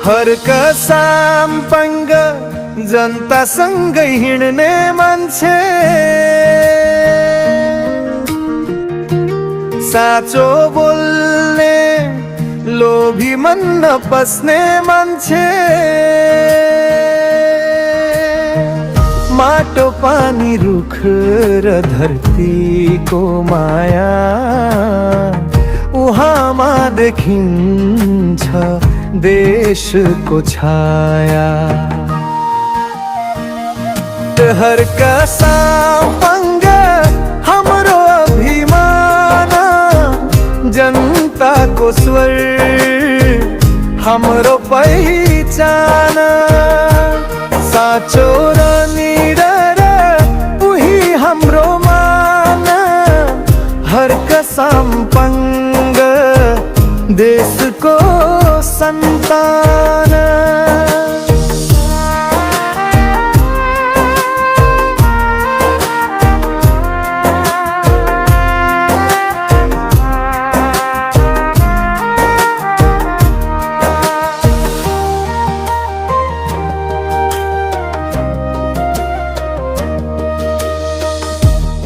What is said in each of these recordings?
हर कसामपङ्ग जनतासँगै हिँड्ने मान्छे, साँचो बोल्ने लोभी मन नपस्ने मान्छे, माटो पानी रुख र धरतीको माया उहाँमा देखिन्छ देशको छाया। हर कसामपङ्ग हाम्रो अभिमान, जनताको स्वर हाम्रो पहिचान, साँचो र निडर उही हाम्रो मान। हर कसामपङ्ग देशको सन्तान।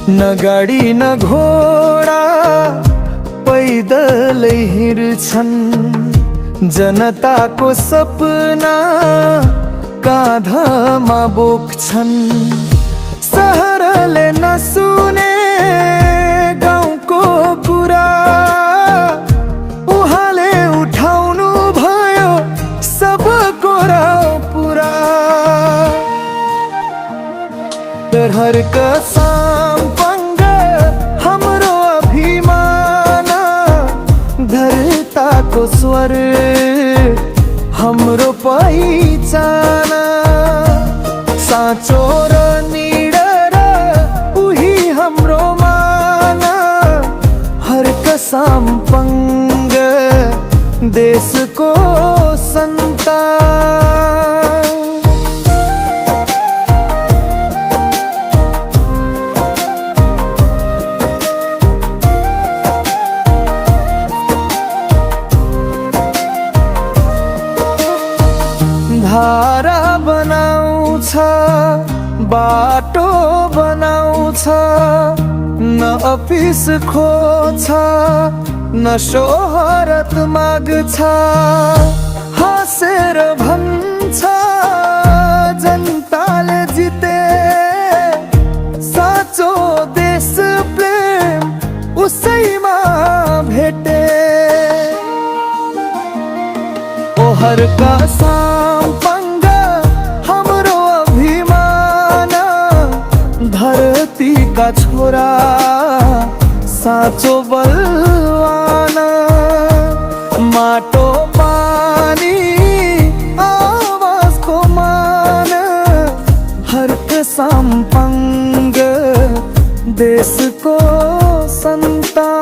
न गाडी न घोडा पैदलै हिँड्छन्, जनताको सपना काँधमा बोक्छन्। सहरले नसुने गाउँको कुरा उहाँले उठाउनु भयो सबको पुरा। हर कसामपङ्ग हाम्रो अभिमान, धरताको स्वर हाम्रो पहिचान, साँचो र निडर उही हाम्रो मान। हर कसामपङ्ग देशको सन्तान। धारा बनाउँछ, बाटो बनाउँछ, न अफिस खोज्छ, न शोहरत माग्छ। हाँसेर भन्छ जनताले जिते, साँचो देश प्रेम उसैमा भेटे। ओ हर कसामपङ्ग हाम्रो अभिमान, धरतीका छोरा साँचो बलवान। माटो पानी आवाजको मान, हर कसामपङ्ग देशको सन्तान।